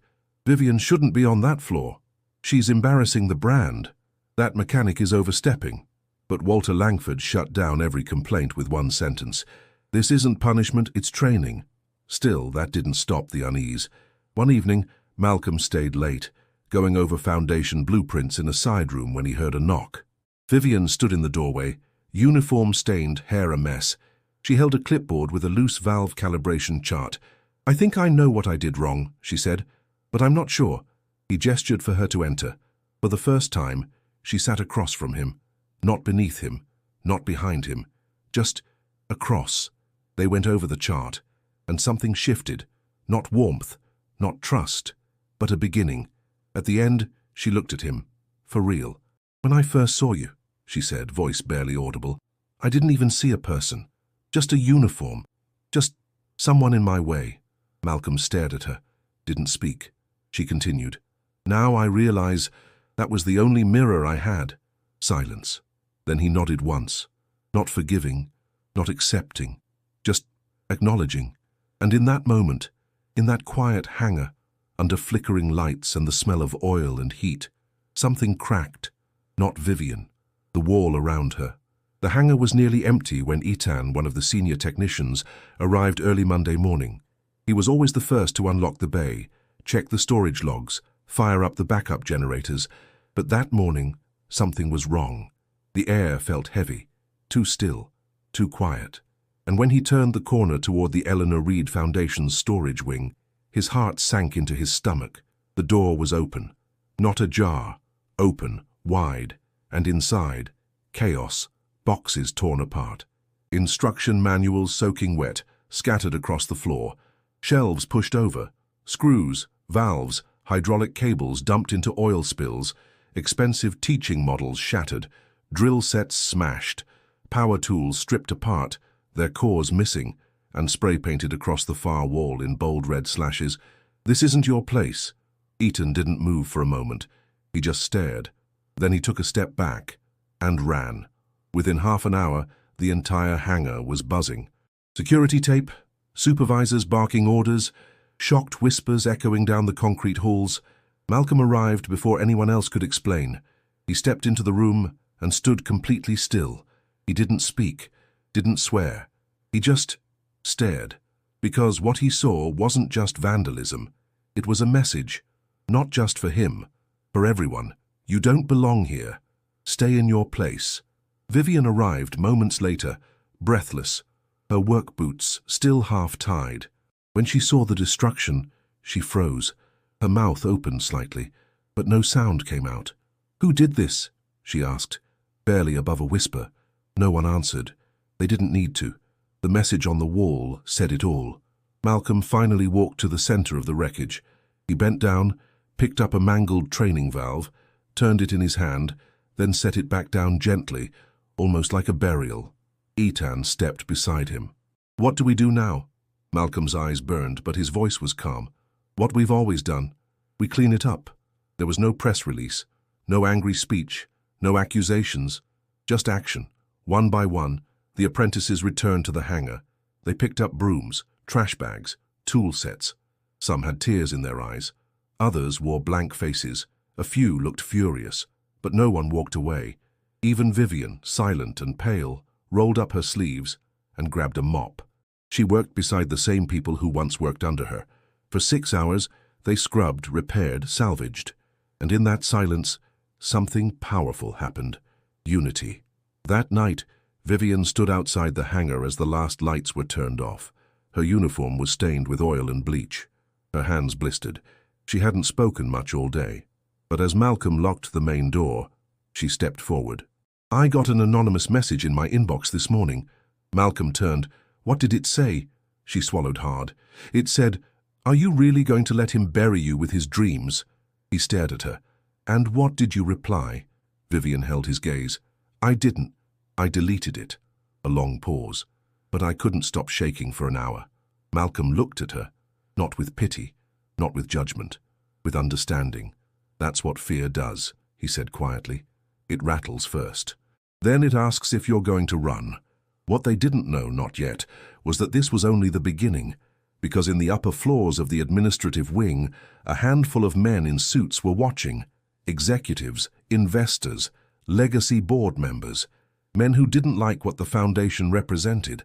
"Vivian shouldn't be on that floor. She's embarrassing the brand. That mechanic is overstepping." But Walter Langford shut down every complaint with one sentence. "This isn't punishment, it's training." Still, that didn't stop the unease. One evening, Malcolm stayed late, going over foundation blueprints in a side room when he heard a knock. Vivian stood in the doorway, uniform-stained, hair a mess. She held a clipboard with a loose valve calibration chart. "I think I know what I did wrong," she said, "but I'm not sure." He gestured for her to enter. For the first time, she sat across from him, not beneath him, not behind him, just across. They went over the chart, and something shifted. Not warmth, not trust, but a beginning. At the end, she looked at him. For real. "When I first saw you," she said, voice barely audible, "I didn't even see a person. Just a uniform. Just someone in my way." Malcolm stared at her, didn't speak. She continued. "Now I realize that was the only mirror I had." Silence. Then he nodded once. Not forgiving, not accepting, just acknowledging. And in that moment, in that quiet hangar, under flickering lights and the smell of oil and heat, something cracked. Not Vivian. The wall around her. The hangar was nearly empty when Ethan, one of the senior technicians, arrived early Monday morning. He was always the first to unlock the bay, check the storage logs, fire up the backup generators. But that morning, something was wrong. The air felt heavy, too still, too quiet. And when he turned the corner toward the Eleanor Reed Foundation's storage wing, his heart sank into his stomach. The door was open. Not ajar. Open, wide. And inside, chaos, boxes torn apart. Instruction manuals soaking wet, scattered across the floor. Shelves pushed over. Screws, valves, hydraulic cables dumped into oil spills. Expensive teaching models shattered. Drill sets smashed. Power tools stripped apart, their cores missing, and spray-painted across the far wall in bold red slashes. "This isn't your place." Eaton didn't move for a moment. He just stared. Then he took a step back and ran. Within half an hour, the entire hangar was buzzing. Security tape, supervisors barking orders, shocked whispers echoing down the concrete halls. Malcolm arrived before anyone else could explain. He stepped into the room and stood completely still. He didn't speak, didn't swear. He just stared, because what he saw wasn't just vandalism. It was a message, not just for him, for everyone. You don't belong here. Stay in your place. Vivian arrived moments later, breathless, her work boots still half-tied. When she saw the destruction, she froze. Her mouth opened slightly, but no sound came out. "Who did this?" she asked, barely above a whisper. No one answered. They didn't need to. The message on the wall said it all. Malcolm finally walked to the center of the wreckage. He bent down, picked up a mangled training valve, turned it in his hand, then set it back down gently, almost like a burial. Ethan stepped beside him. "What do we do now?" Malcolm's eyes burned, but his voice was calm. "What we've always done. We clean it up." There was no press release, no angry speech, no accusations, just action. One by one, the apprentices returned to the hangar. They picked up brooms, trash bags, tool sets. Some had tears in their eyes. Others wore blank faces. A few looked furious, but no one walked away. Even Vivian, silent and pale, rolled up her sleeves and grabbed a mop. She worked beside the same people who once worked under her. For 6 hours, they scrubbed, repaired, salvaged. And in that silence, something powerful happened. Unity. That night, Vivian stood outside the hangar as the last lights were turned off. Her uniform was stained with oil and bleach. Her hands blistered. She hadn't spoken much all day. But as Malcolm locked the main door, she stepped forward. "I got an anonymous message in my inbox this morning." Malcolm turned. "What did it say?" She swallowed hard. "It said, 'Are you really going to let him bury you with his dreams?'" He stared at her. "And what did you reply?" Vivian held his gaze. "I didn't. I deleted it." A long pause. "But I couldn't stop shaking for an hour." Malcolm looked at her, not with pity, not with judgment, with understanding. "That's what fear does," he said quietly. "It rattles first. Then it asks if you're going to run." What they didn't know, not yet, was that this was only the beginning, because in the upper floors of the administrative wing, a handful of men in suits were watching. Executives, investors, legacy board members, men who didn't like what the foundation represented,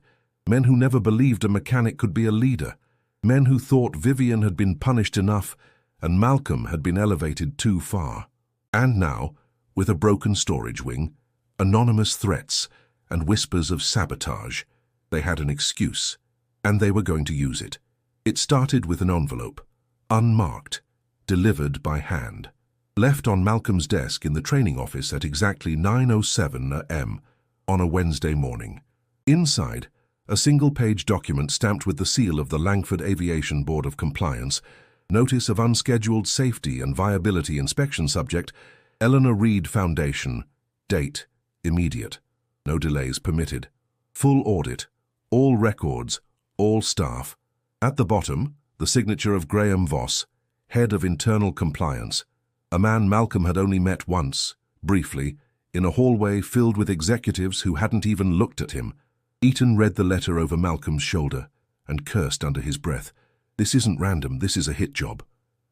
men who never believed a mechanic could be a leader, men who thought Vivian had been punished enough and Malcolm had been elevated too far. And now, with a broken storage wing, anonymous threats, and whispers of sabotage, they had an excuse, and they were going to use it. It started with an envelope, unmarked, delivered by hand, left on Malcolm's desk in the training office at exactly 9:07 a.m. on a Wednesday morning. Inside, a single-page document stamped with the seal of the Langford Aviation Board of Compliance, notice of unscheduled safety and viability inspection subject, Eleanor Reed Foundation, date, immediate, no delays permitted, full audit, all records, all staff. At the bottom, the signature of Graham Voss, head of internal compliance, a man Malcolm had only met once, briefly, in a hallway filled with executives who hadn't even looked at him. Eaton read the letter over Malcolm's shoulder and cursed under his breath. "This isn't random, this is a hit job."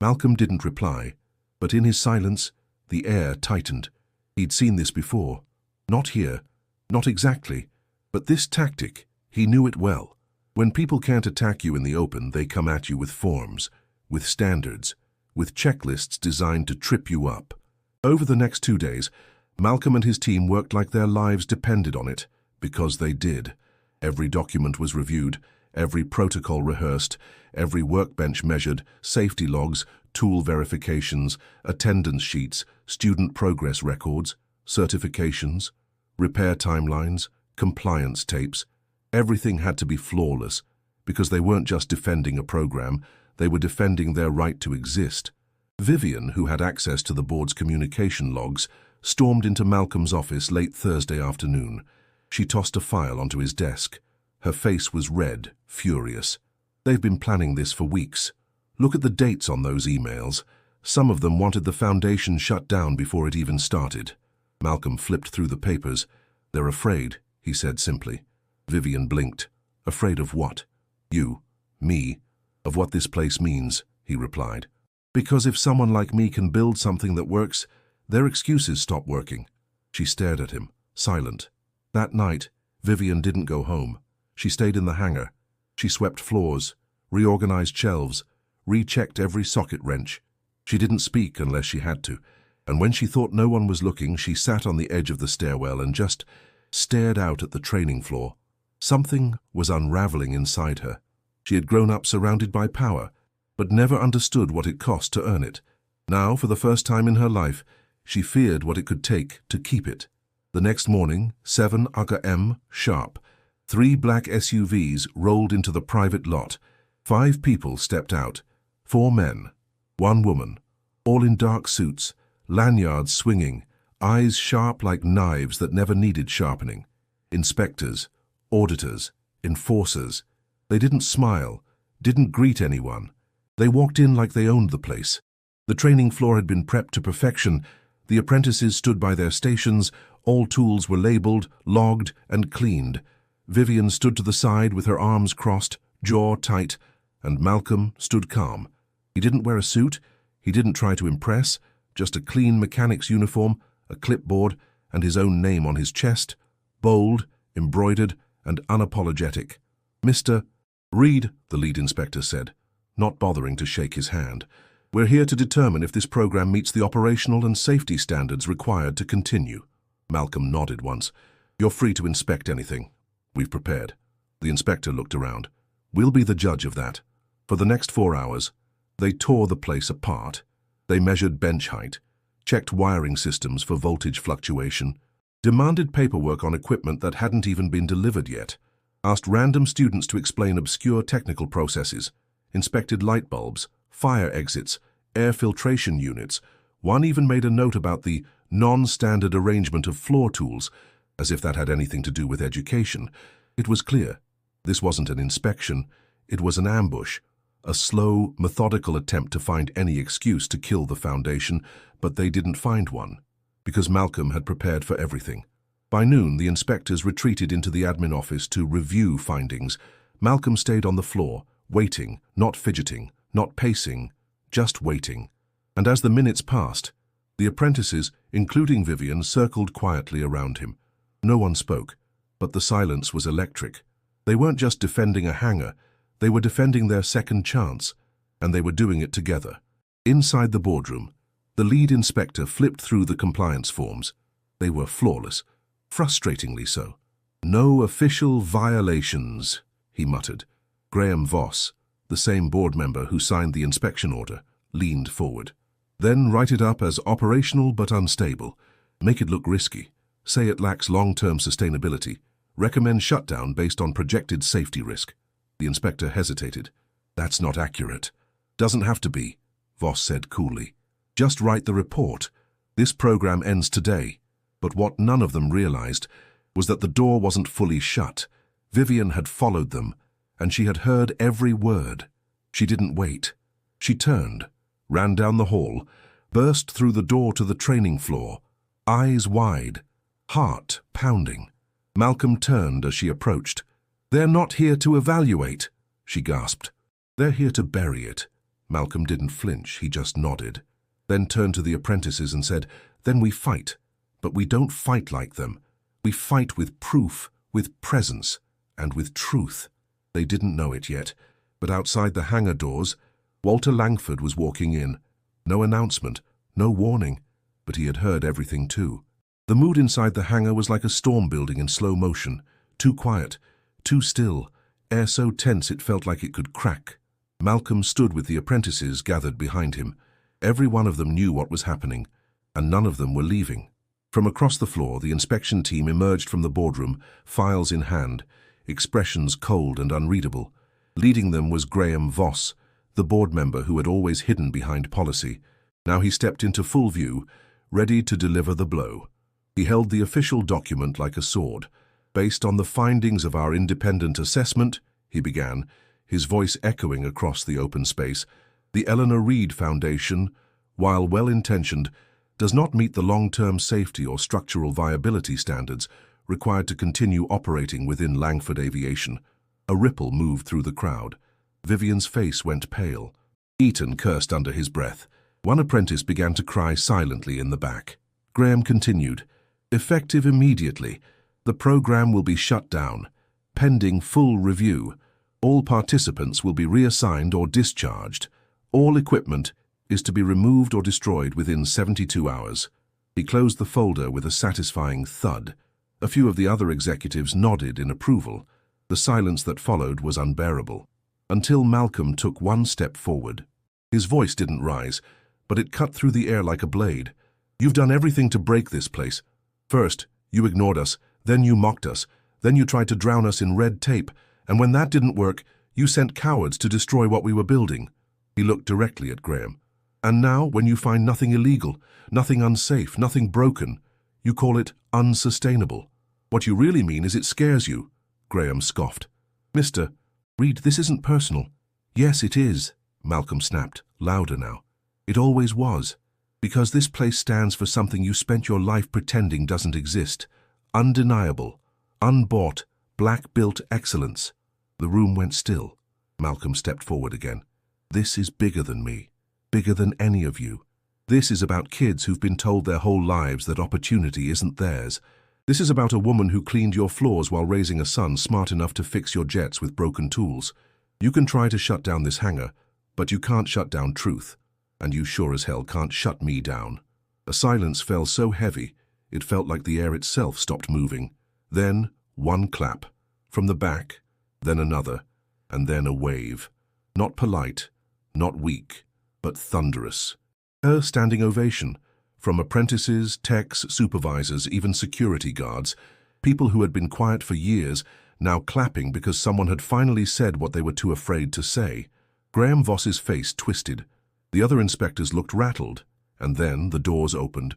Malcolm didn't reply, but in his silence, the air tightened. He'd seen this before. Not here, not exactly, but this tactic, he knew it well. When people can't attack you in the open, they come at you with forms, with standards, with checklists designed to trip you up. Over the next 2 days, Malcolm and his team worked like their lives depended on it, because they did. Every document was reviewed, every protocol rehearsed, every workbench measured, safety logs, tool verifications, attendance sheets, student progress records, certifications, repair timelines, compliance tapes. Everything had to be flawless, because they weren't just defending a program, they were defending their right to exist. Vivian, who had access to the board's communication logs, stormed into Malcolm's office late Thursday afternoon. She tossed a file onto his desk. Her face was red, furious. "They've been planning this for weeks. Look at the dates on those emails. Some of them wanted the foundation shut down before it even started." Malcolm flipped through the papers. "They're afraid," he said simply. Vivian blinked. "Afraid of what?" "You, me, of what this place means," he replied. "Because if someone like me can build something that works, their excuses stop working." She stared at him, silent. That night, Vivian didn't go home. She stayed in the hangar. She swept floors, reorganized shelves, rechecked every socket wrench. She didn't speak unless she had to, and when she thought no one was looking, she sat on the edge of the stairwell and just stared out at the training floor. Something was unraveling inside her. She had grown up surrounded by power, but never understood what it cost to earn it. Now, for the first time in her life, she feared what it could take to keep it. The next morning, 7 a.m. sharp, 3 black SUVs rolled into the private lot. 5 people stepped out, 4 men, 1 woman, all in dark suits, lanyards swinging, eyes sharp like knives that never needed sharpening. Inspectors, auditors, enforcers. They didn't smile, didn't greet anyone. They walked in like they owned the place. The training floor had been prepped to perfection. The apprentices stood by their stations. All tools were labeled, logged, and cleaned. Vivian stood to the side with her arms crossed, jaw tight, and Malcolm stood calm. He didn't wear a suit. He didn't try to impress. Just a clean mechanic's uniform, a clipboard, and his own name on his chest, bold, embroidered, and unapologetic. "Mr. Reed," the lead inspector said, not bothering to shake his hand. "We're here to determine if this program meets the operational and safety standards required to continue." Malcolm nodded once. "You're free to inspect anything. We've prepared." The inspector looked around. "We'll be the judge of that." For the next 4 hours, they tore the place apart. They measured bench height, checked wiring systems for voltage fluctuation, demanded paperwork on equipment that hadn't even been delivered yet, asked random students to explain obscure technical processes, inspected light bulbs, fire exits, air filtration units. One even made a note about the non-standard arrangement of floor tools, as if that had anything to do with education. It was clear. This wasn't an inspection. It was an ambush, a slow, methodical attempt to find any excuse to kill the foundation, but they didn't find one, because Malcolm had prepared for everything. By noon, the inspectors retreated into the admin office to review findings. Malcolm stayed on the floor, waiting, not fidgeting, not pacing, just waiting. And as the minutes passed, the apprentices, including Vivian, circled quietly around him. No one spoke, but the silence was electric. They weren't just defending a hangar, they were defending their second chance, and they were doing it together. Inside the boardroom, the lead inspector flipped through the compliance forms. They were flawless, frustratingly so. "No official violations," he muttered. Graham Voss, the same board member who signed the inspection order, leaned forward. "Then write it up as operational but unstable. Make it look risky. Say it lacks long-term sustainability. Recommend shutdown based on projected safety risk." The inspector hesitated. "That's not accurate." "Doesn't have to be," Voss said coolly. "Just write the report. This program ends today." But what none of them realized was that the door wasn't fully shut. Vivian had followed them, and she had heard every word. She didn't wait. She turned, ran down the hall, burst through the door to the training floor, eyes wide, heart pounding. Malcolm turned as she approached. "They're not here to evaluate," she gasped. "They're here to bury it." Malcolm didn't flinch, he just nodded. Then turned to the apprentices and said, "Then we fight. But we don't fight like them. We fight with proof, with presence, and with truth." They didn't know it yet, but outside the hangar doors, Walter Langford was walking in. No announcement, no warning, but he had heard everything too. The mood inside the hangar was like a storm building in slow motion, too quiet, too still, air so tense it felt like it could crack. Malcolm stood with the apprentices gathered behind him. Every one of them knew what was happening, and none of them were leaving. From across the floor, the inspection team emerged from the boardroom, files in hand, expressions cold and unreadable. Leading them was Graham Voss, the board member who had always hidden behind policy. Now he stepped into full view, ready to deliver the blow. He held the official document like a sword. "Based on the findings of our independent assessment," he began, his voice echoing across the open space, "the Eleanor Reed Foundation, while well-intentioned, does not meet the long-term safety or structural viability standards required to continue operating within Langford Aviation." A ripple moved through the crowd. Vivian's face went pale. Eaton cursed under his breath. One apprentice began to cry silently in the back. Graham continued, "Effective immediately. The program will be shut down. Pending full review. All participants will be reassigned or discharged. All equipment is to be removed or destroyed within 72 hours. He closed the folder with a satisfying thud. A few of the other executives nodded in approval. The silence that followed was unbearable, until Malcolm took one step forward. His voice didn't rise, but it cut through the air like a blade. "You've done everything to break this place. First, you ignored us, then you mocked us, then you tried to drown us in red tape, and when that didn't work, you sent cowards to destroy what we were building." He looked directly at Graham. "And now, when you find nothing illegal, nothing unsafe, nothing broken, you call it unsustainable. What you really mean is it scares you. Graham scoffed. Mr. Reed, this isn't personal. Yes, it is, Malcolm snapped, louder now. It always was. Because this place stands for something you spent your life pretending doesn't exist. Undeniable, unbought, black-built excellence. The room went still. Malcolm stepped forward again. This is bigger than me. Bigger than any of you. This is about kids who've been told their whole lives that opportunity isn't theirs. This is about a woman who cleaned your floors while raising a son smart enough to fix your jets with broken tools. You can try to shut down this hangar, but you can't shut down truth. And you sure as hell can't shut me down. A silence fell so heavy, it felt like the air itself stopped moving. Then, one clap. From the back, then another, and then a wave. Not polite, not weak, but thunderous. A standing ovation. From apprentices, techs, supervisors, even security guards. People who had been quiet for years, now clapping because someone had finally said what they were too afraid to say. Graham Voss's face twisted. The other inspectors looked rattled, and then the doors opened.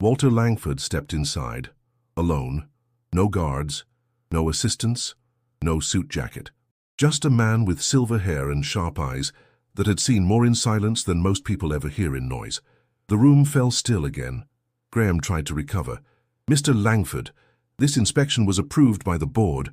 Walter Langford stepped inside, alone. No guards, no assistants, no suit jacket. Just a man with silver hair and sharp eyes that had seen more in silence than most people ever hear in noise. The room fell still again. Graham tried to recover. Mr. Langford, this inspection was approved by the board.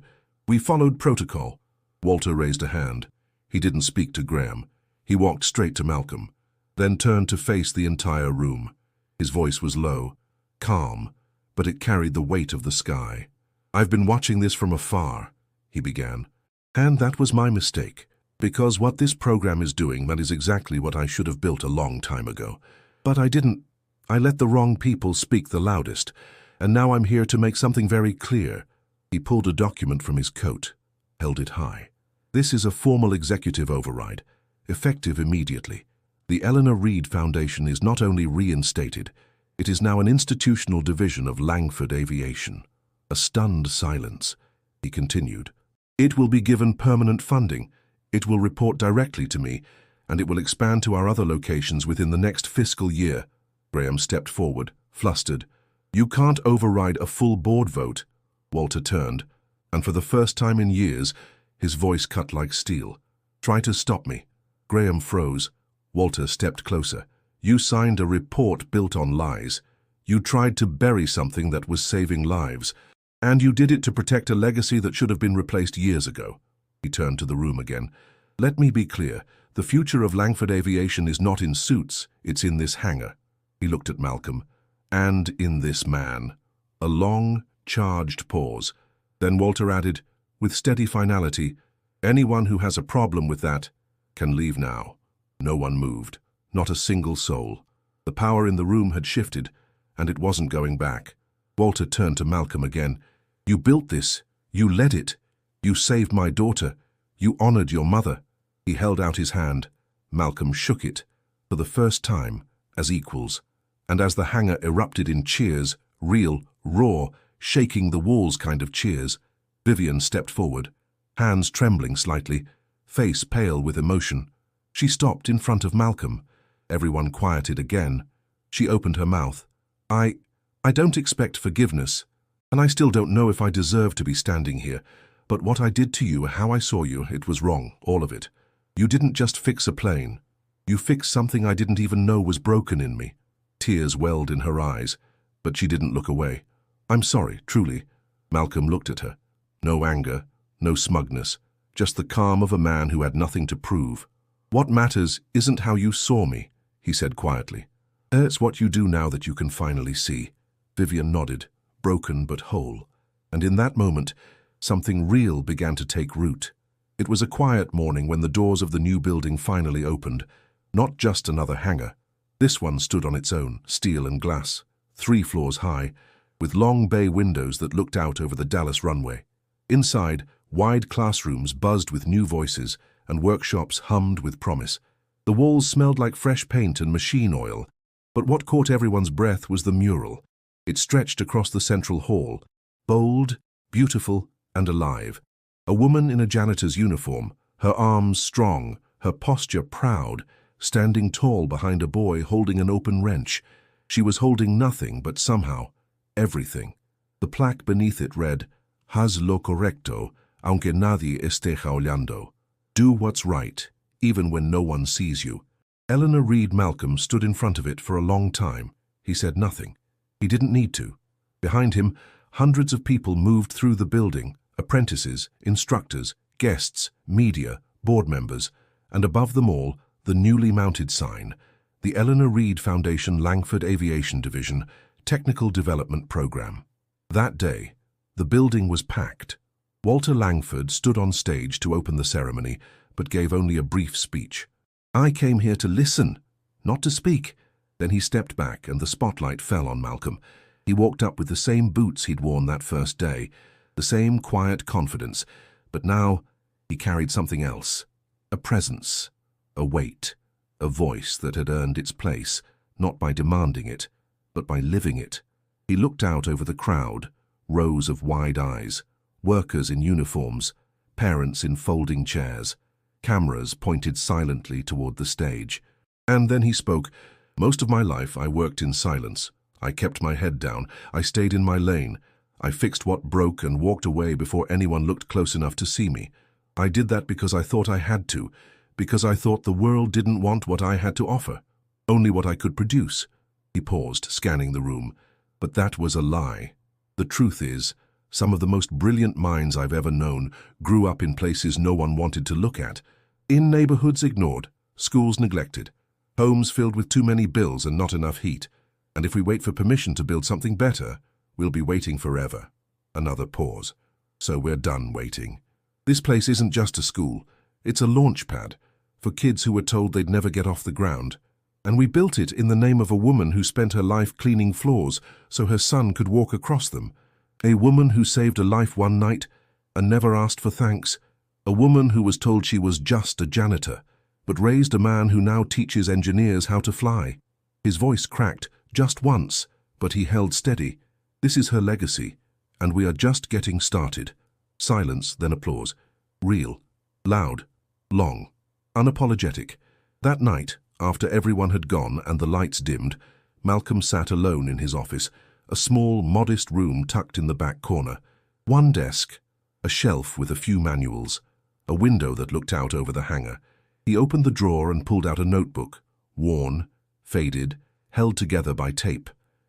We followed protocol. Walter raised a hand. He didn't speak to Graham. He walked straight to Malcolm, then turned to face the entire room. His voice was low, calm, but it carried the weight of the sky. I've been watching this from afar, he began. And that was my mistake, because what this program is doing, that is exactly what I should have built a long time ago. But I didn't. I let the wrong people speak the loudest, and now I'm here to make something very clear. He pulled a document from his coat, held it high. This is a formal executive override, effective immediately. The Eleanor Reed Foundation is not only reinstated, it is now an institutional division of Langford Aviation. A stunned silence. He continued. It will be given permanent funding. It will report directly to me, and it will expand to our other locations within the next fiscal year. Graham stepped forward, flustered. You can't override a full board vote. Walter turned, and for the first time in years, his voice cut like steel. Try to stop me. Graham froze. Walter stepped closer. You signed a report built on lies. You tried to bury something that was saving lives. And you did it to protect a legacy that should have been replaced years ago. He turned to the room again. Let me be clear. The future of Langford Aviation is not in suits. It's in this hangar. He looked at Malcolm. And in this man. A long, charged pause. Then Walter added, with steady finality, anyone who has a problem with that can leave now. No one moved. Not a single soul. The power in the room had shifted, and it wasn't going back. Walter turned to Malcolm again. You built this. You led it. You saved my daughter. You honored your mother. He held out his hand. Malcolm shook it, for the first time, as equals. And as the hangar erupted in cheers, real, raw, shaking the walls kind of cheers, Vivian stepped forward, hands trembling slightly, face pale with emotion. She stopped in front of Malcolm. Everyone quieted again. She opened her mouth. I don't expect forgiveness, and I still don't know if I deserve to be standing here, but what I did to you, how I saw you, it was wrong, all of it. You didn't just fix a plane. You fixed something I didn't even know was broken in me. Tears welled in her eyes, but she didn't look away. I'm sorry, truly. Malcolm looked at her. No anger, no smugness, just the calm of a man who had nothing to prove. What matters isn't how you saw me, he said quietly. It's what you do now that you can finally see. Vivian nodded, broken but whole. And in that moment, something real began to take root. It was a quiet morning when the doors of the new building finally opened. Not just another hangar. This one stood on its own, steel and glass, 3 floors high, with long bay windows that looked out over the Dallas runway. Inside, wide classrooms buzzed with new voices, and workshops hummed with promise. The walls smelled like fresh paint and machine oil, but what caught everyone's breath was the mural. It stretched across the central hall, bold, beautiful, and alive. A woman in a janitor's uniform, her arms strong, her posture proud, standing tall behind a boy holding an open wrench. She was holding nothing, but somehow, everything. The plaque beneath it read, Haz lo correcto, aunque nadie esté jaulando. Do what's right, even when no one sees you. Eleanor Reed Malcolm stood in front of it for a long time. He said nothing. He didn't need to. Behind him, hundreds of people moved through the building, apprentices, instructors, guests, media, board members, and above them all, the newly mounted sign, the Eleanor Reed Foundation Langford Aviation Division Technical Development Program. That day, the building was packed. Walter Langford stood on stage to open the ceremony, but gave only a brief speech. "I came here to listen, not to speak." Then he stepped back and the spotlight fell on Malcolm. He walked up with the same boots he'd worn that first day, the same quiet confidence, but now he carried something else. A presence, a weight, a voice that had earned its place, not by demanding it, but by living it. He looked out over the crowd, rows of wide eyes, workers in uniforms, parents in folding chairs, cameras pointed silently toward the stage. And then he spoke. "Most of my life I worked in silence. I kept my head down. I stayed in my lane. I fixed what broke and walked away before anyone looked close enough to see me. I did that because I thought I had to, because I thought the world didn't want what I had to offer, only what I could produce." He paused, scanning the room. But that was a lie. The truth is, some of the most brilliant minds I've ever known grew up in places no one wanted to look at, in neighborhoods ignored, schools neglected, homes filled with too many bills and not enough heat. And if we wait for permission to build something better, we'll be waiting forever. Another pause. So we're done waiting. This place isn't just a school. It's a launch pad for kids who were told they'd never get off the ground. And we built it in the name of a woman who spent her life cleaning floors so her son could walk across them. A woman who saved a life one night and never asked for thanks. A woman who was told she was just a janitor, but raised a man who now teaches engineers how to fly. His voice cracked just once, but he held steady. This is her legacy, and we are just getting started. Silence, then applause. Real, loud, long, unapologetic. That night, after everyone had gone and the lights dimmed, Malcolm sat alone in his office, a small, modest room tucked in the back corner. One desk, a shelf with a few manuals, a window that looked out over the hangar. He opened the drawer and pulled out a notebook, worn, faded, held together by tape.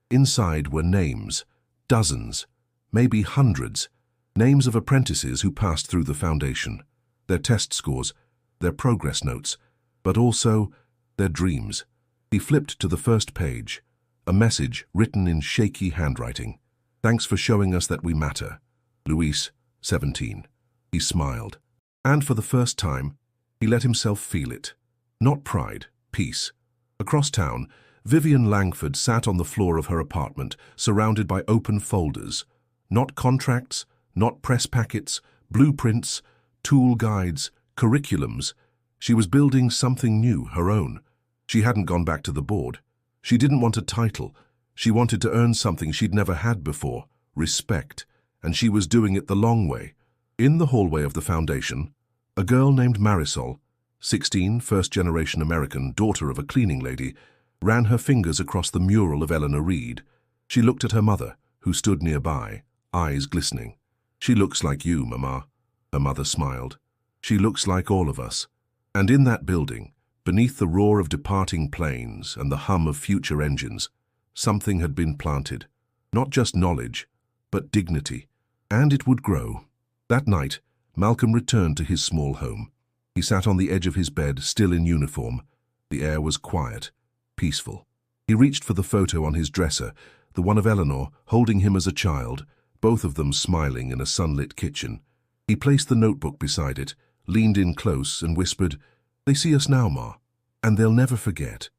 Inside were names, dozens, maybe hundreds, names of apprentices who passed through the foundation, their test scores, their progress notes, but also their dreams. He flipped to the first page, a message written in shaky handwriting. "Thanks for showing us that we matter. Luis, 17. He smiled. And for the first time, he let himself feel it. Not pride, peace. Across town, Vivian Langford sat on the floor of her apartment, surrounded by open folders. Not contracts, not press packets, blueprints, tool guides, curriculums. She was building something new, her own. She hadn't gone back to the board. She didn't want a title. She wanted to earn something she'd never had before, respect, and she was doing it the long way. In the hallway of the foundation, a girl named Marisol, 16, first-generation American, daughter of a cleaning lady, ran her fingers across the mural of Eleanor Reed. She looked at her mother, who stood nearby, eyes glistening. "She looks like you, Mama." Her mother smiled. "She looks like all of us." And in that building, beneath the roar of departing planes and the hum of future engines, something had been planted. Not just knowledge, but dignity. And it would grow. That night, Malcolm returned to his small home. He sat on the edge of his bed, still in uniform. The air was quiet, peaceful. He reached for the photo on his dresser, the one of Eleanor, holding him as a child, both of them smiling in a sunlit kitchen. He placed the notebook beside it, leaned in close and whispered, "They see us now, Ma, and they'll never forget."